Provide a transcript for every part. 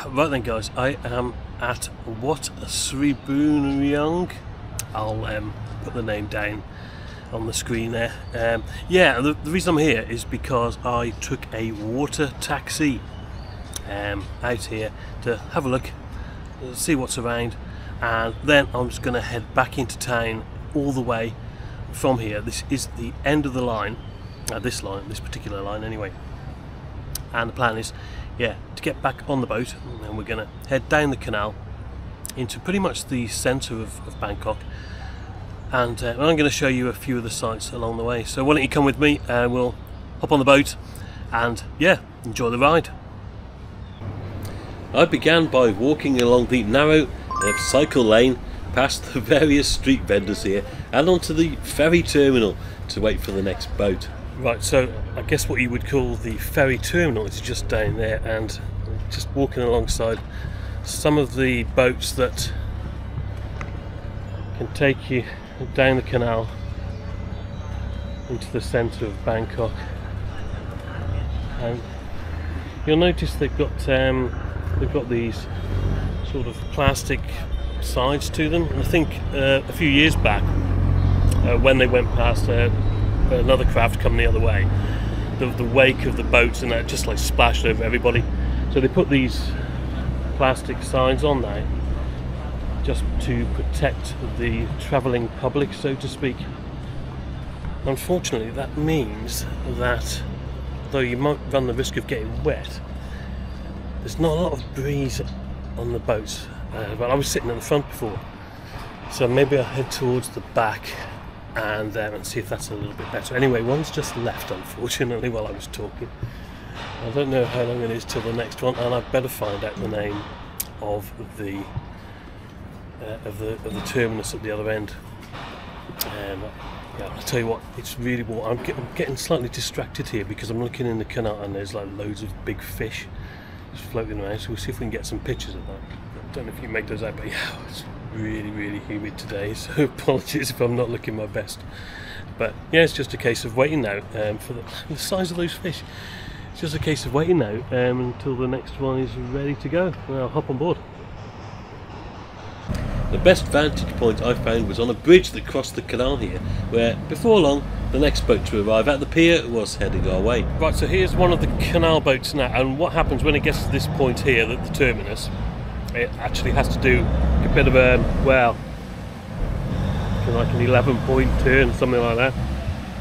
Right then guys, I am at Wat Sriboonreung. I'll put the name down on the screen there. Yeah, the reason I'm here is because I took a water taxi out here to have a look, see what's around, and then I'm just going to head back into town all the way from here. This is the end of the line, this particular line anyway, and the plan is, yeah, to get back on the boat, and we're going to head down the canal into pretty much the centre of Bangkok, and I'm going to show you a few of the sights along the way. So why don't you come with me and we'll hop on the boat and, yeah, enjoy the ride. I began by walking along the narrow cycle lane past the various street vendors here and onto the ferry terminal to wait for the next boat. Right, so I guess what you would call the ferry terminal is just down there, and just walking alongside some of the boats that can take you down the canal into the centre of Bangkok. And you'll notice they've got these sort of plastic sides to them. And I think a few years back, when they went past another craft coming the other way, the wake of the boats and that just like splashed over everybody. So they put these plastic signs on now just to protect the travelling public, so to speak. Unfortunately, that means that though you might run the risk of getting wet, there's not a lot of breeze on the boats. But I was sitting at the front before, so maybe I'll head towards the back and see if that's a little bit better. Anyway, one's just left, unfortunately, while I was talking. I don't know how long it is till the next one, and I'd better find out the name of the terminus at the other end. Yeah, I'll tell you what, it's really warm. I'm getting slightly distracted here because I'm looking in the canal and there's like loads of big fish just floating around. So we'll see if we can get some pictures of that. I don't know if you can make those out, but yeah, it's really humid today, so apologies if I'm not looking my best. But yeah, it's just a case of waiting now for the size of those fish. It's just a case of waiting now until the next one is ready to go. I'll hop on board. The best vantage point I found was on a bridge that crossed the canal here, where before long the next boat to arrive at the pier was heading our way. Right, so here's one of the canal boats now, and what happens when it gets to this point here, the terminus, it actually has to do a bit of a, well, like an 11-point turn, something like that.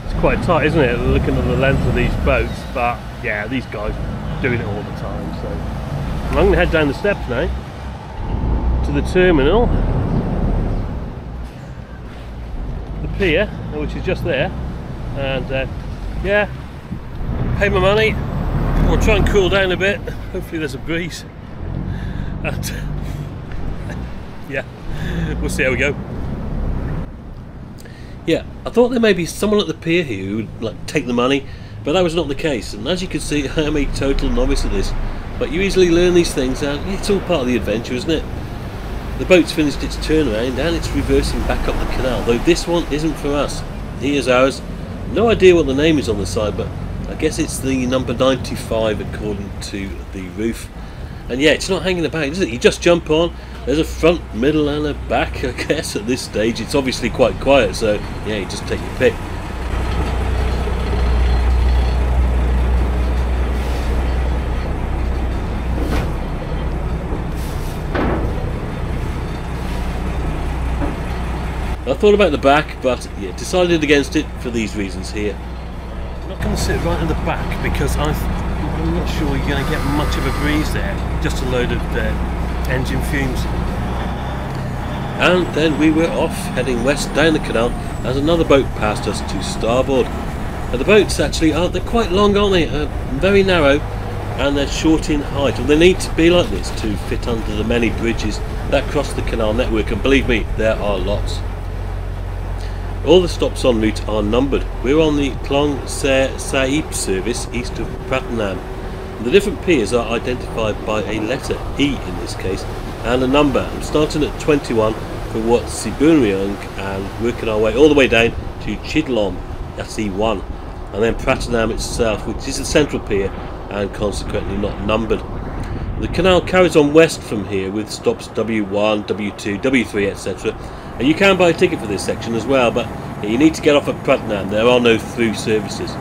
It's quite tight, isn't it, looking at the length of these boats, but yeah, these guys are doing it all the time. So I'm going to head down the steps now to the terminal, the pier, which is just there, and yeah, pay my money. We'll try and cool down a bit. Hopefully there's a breeze, and yeah, we'll see how we go. Yeah, I thought there may be someone at the pier here who would like take the money, but that was not the case. And as you can see, I am a total novice at this, but you easily learn these things, and it's all part of the adventure, isn't it? The boat's finished its turnaround and it's reversing back up the canal, though this one isn't for us. Here's ours. No idea what the name is on the side, but I guess it's the number 95 according to the roof. And yeah, it's not hanging about, is it? You just jump on. There's a front, middle and a back, I guess. At this stage it's obviously quite quiet, so yeah, you just take your pick. I thought about the back, but yeah, decided against it for these reasons here. I'm not going to sit right at the back because I'm not sure you're going to get much of a breeze there. Just a load of engine fumes. And then we were off, heading west down the canal as another boat passed us to starboard. And the boats actually they're quite long, aren't they? Very narrow, and they're short in height. Well, they need to be like this to fit under the many bridges that cross the canal network, and believe me, there are lots. All the stops en route are numbered. We're on the Khlong Saen Saep service east of Pratunam. The different piers are identified by a letter, E in this case, and a number. I'm starting at 21 for Wat Sriboonreung and working our way all the way down to Khlong, that's E1, and then Pratunam itself, which is the central pier and consequently not numbered. The canal carries on west from here with stops W1, W2, W3, etc. And you can buy a ticket for this section as well, but you need to get off at Pratunam. There are no through services.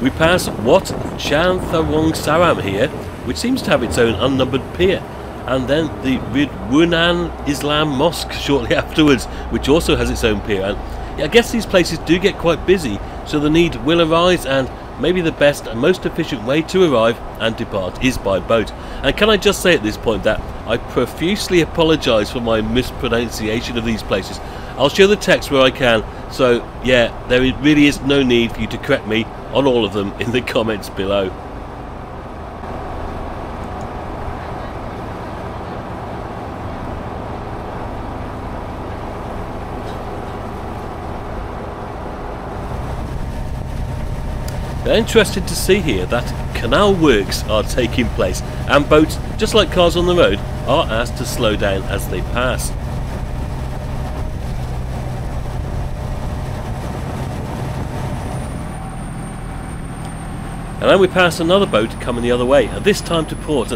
We pass Wat Sriboonreung here, which seems to have its own unnumbered pier, and then the Pratunam Islam Mosque shortly afterwards, which also has its own pier. And I guess these places do get quite busy, so the need will arise, and maybe the best and most efficient way to arrive and depart is by boat. And can I just say at this point that I profusely apologise for my mispronunciation of these places. I'll show the text where I can, so yeah, there really is no need for you to correct me on all of them in the comments below. They're interested to see here that canal works are taking place, and boats, just like cars on the road, are asked to slow down as they pass. And then we pass another boat coming the other way, and this time to port.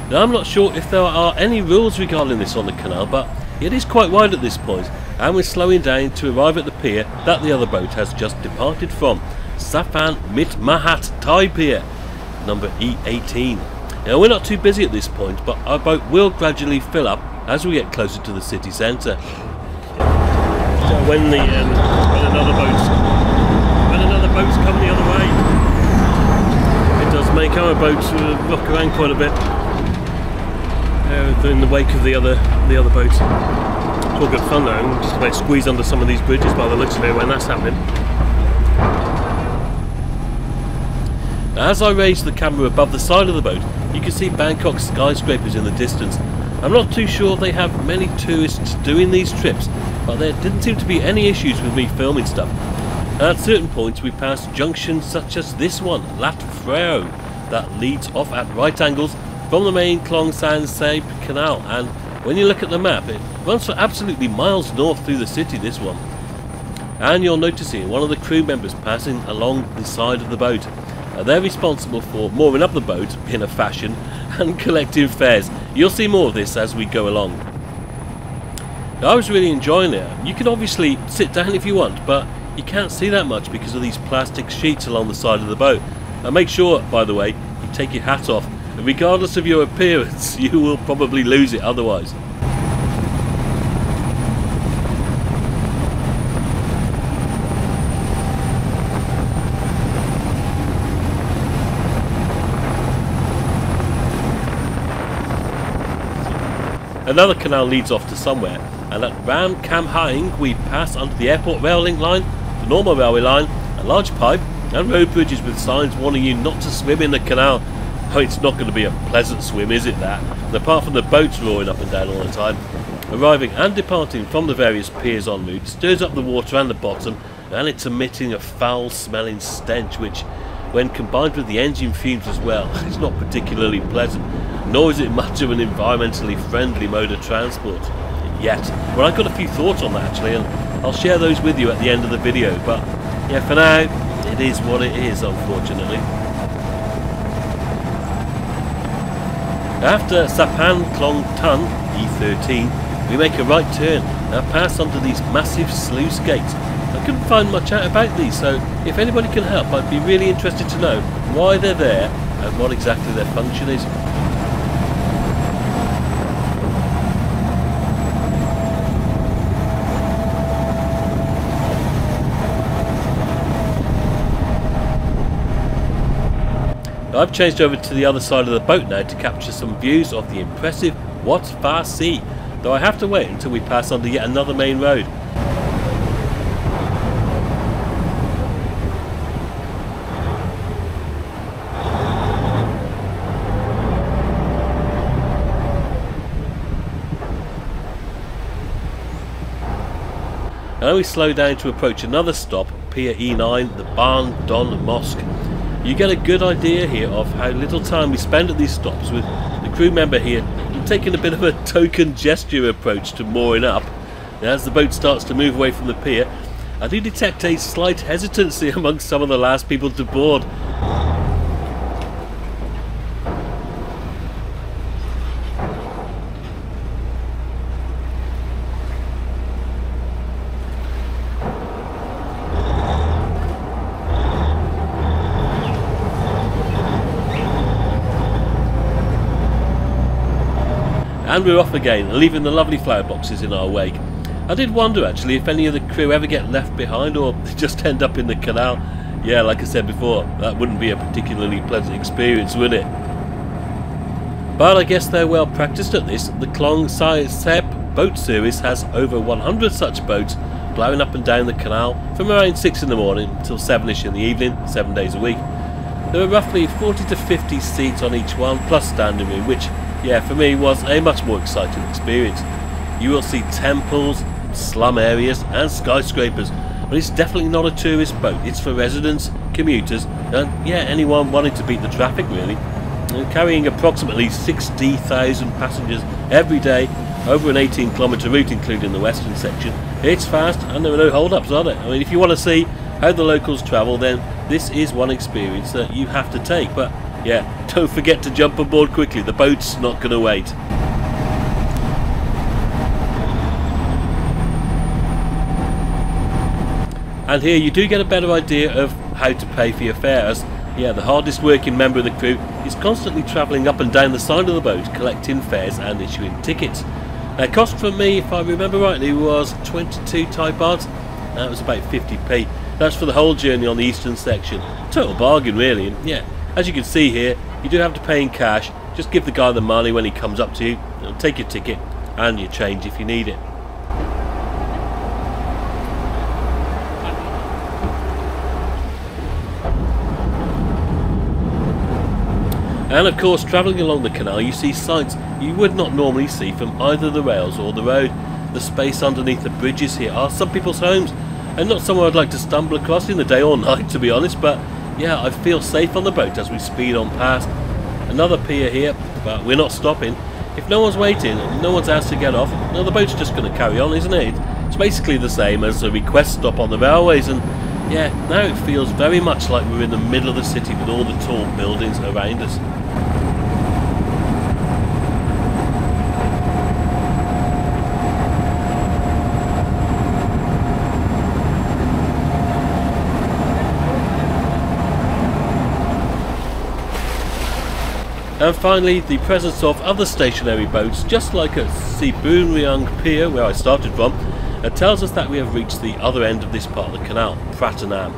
Now I'm not sure if there are any rules regarding this on the canal, but it is quite wide at this point, and we're slowing down to arrive at the pier that the other boat has just departed from. Safan Mit Mahat Thai Pier, number E18. Now we're not too busy at this point, but our boat will gradually fill up as we get closer to the city centre. So when another boat's coming the other way, it does make our boat rock around quite a bit. In the wake of the other boat. It's all good fun though. I'm just about to squeeze under some of these bridges by the looks of it when that's happening. As I raise the camera above the side of the boat, you can see Bangkok skyscrapers in the distance. I'm not too sure they have many tourists doing these trips, but there didn't seem to be any issues with me filming stuff. At certain points we pass junctions such as this one, Wat Sriboonreung, that leads off at right angles from the main Khlong Saen Saep Canal, and when you look at the map it runs for absolutely miles north through the city, this one. And you're noticing one of the crew members passing along the side of the boat. They're responsible for mooring up the boat in a fashion and collecting fares. You'll see more of this as we go along. Now, I was really enjoying it. You can obviously sit down if you want, but you can't see that much because of these plastic sheets along the side of the boat. And make sure, by the way, you take your hat off. Regardless of your appearance, you will probably lose it otherwise. Another canal leads off to somewhere, and at Ram Kam Haing we pass under the airport rail link line, the normal railway line, a large pipe, and road bridges with signs warning you not to swim in the canal. Oh, it's not going to be a pleasant swim, is it that? And apart from the boats roaring up and down all the time, arriving and departing from the various piers en route stirs up the water and the bottom, and it's emitting a foul smelling stench which, when combined with the engine fumes as well, is not particularly pleasant, nor is it much of an environmentally friendly mode of transport. Yet. Well, I've got a few thoughts on that actually, and I'll share those with you at the end of the video, but yeah, for now, it is what it is, unfortunately. After Sapan Khlong Tan, E13, we make a right turn and pass under these massive sluice gates. I couldn't find much out about these, so if anybody can help, I'd be really interested to know why they're there and what exactly their function is. I've changed over to the other side of the boat now to capture some views of the impressive Wat Sriboonreung Sea, though I have to wait until we pass under yet another main road. Now we slow down to approach another stop, Pier E9, the Ban Don Mosque. You get a good idea here of how little time we spend at these stops, with the crew member here taking a bit of a token gesture approach to mooring up. Now, as the boat starts to move away from the pier, I do detect a slight hesitancy amongst some of the last people to board. And we're off again, leaving the lovely flower boxes in our wake. I did wonder actually if any of the crew ever get left behind or just end up in the canal. Yeah, like I said before, that wouldn't be a particularly pleasant experience, would it? But I guess they're well practiced at this. The Khlong Saen Saep boat series has over 100 such boats blowing up and down the canal from around 6 in the morning until 7ish in the evening, 7 days a week. There are roughly 40 to 50 seats on each one, plus standing room, which, yeah, for me was a much more exciting experience. You will see temples, slum areas and skyscrapers, but it's definitely not a tourist boat. It's for residents, commuters and, yeah, anyone wanting to beat the traffic really. And carrying approximately 60,000 passengers every day over an 18-kilometre route including the western section. It's fast and there are no hold-ups, are there? I mean, if you want to see how the locals travel, then this is one experience that you have to take. But yeah, don't forget to jump on board quickly, the boat's not going to wait. And here you do get a better idea of how to pay for your fare, as yeah, the hardest working member of the crew is constantly travelling up and down the side of the boat collecting fares and issuing tickets. Now, cost for me, if I remember rightly, was 22 Thai bahts. That was about 50p. That's for the whole journey on the eastern section. Total bargain really, and yeah, as you can see here, you do have to pay in cash. Just give the guy the money when he comes up to you. He'll take your ticket and your change if you need it. And of course, travelling along the canal, you see sights you would not normally see from either the rails or the road. The space underneath the bridges here are some people's homes, and not somewhere I'd like to stumble across in the day or night, to be honest, but yeah, I feel safe on the boat as we speed on past. Another pier here, but we're not stopping. If no one's waiting and no one's asked to get off, no, the boat's just going to carry on, isn't it? It's basically the same as a request stop on the railways, and yeah, now it feels very much like we're in the middle of the city with all the tall buildings around us. And finally, the presence of other stationary boats, just like at Sriboonreung Pier, where I started from, tells us that we have reached the other end of this part of the canal, Pratunam.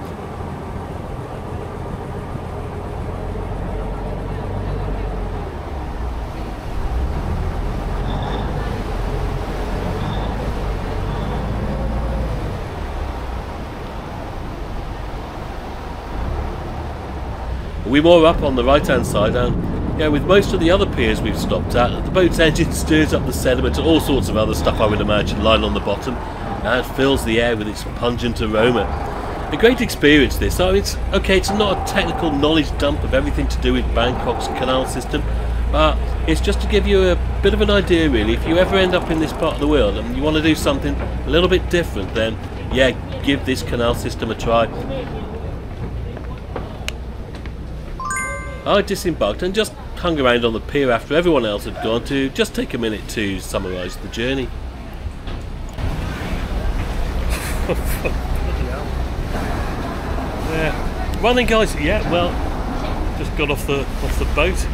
We moor up on the right hand side, and yeah, with most of the other piers we've stopped at, the boat's engine stirs up the sediment and all sorts of other stuff I would imagine lying on the bottom, and fills the air with its pungent aroma. A great experience this. I mean, it's not a technical knowledge dump of everything to do with Bangkok's canal system, but it's just to give you a bit of an idea really. If you ever end up in this part of the world and you want to do something a little bit different, then yeah, give this canal system a try. I disembarked and just hung around on the pier after everyone else had gone to just take a minute to summarise the journey. Yeah. Well then guys, yeah, well, just got off the boat.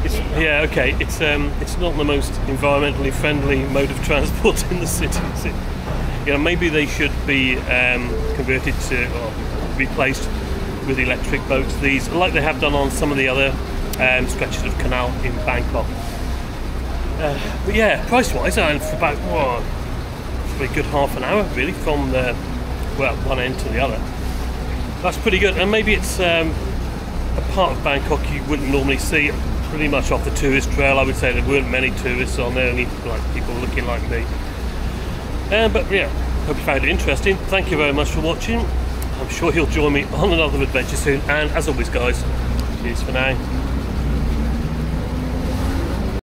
It's not the most environmentally friendly mode of transport in the city, is it? You know, maybe they should be converted to or replaced with electric boats, these, like they have done on some of the other stretches of canal in Bangkok. But yeah, price-wise, and for about a good half an hour really from the one end to the other. That's pretty good, and maybe it's a part of Bangkok you wouldn't normally see. Pretty much off the tourist trail, I would say there weren't many tourists on there, only like people looking like me. But yeah, hope you found it interesting. Thank you very much for watching. I'm sure you'll join me on another adventure soon, and as always guys, cheers for now.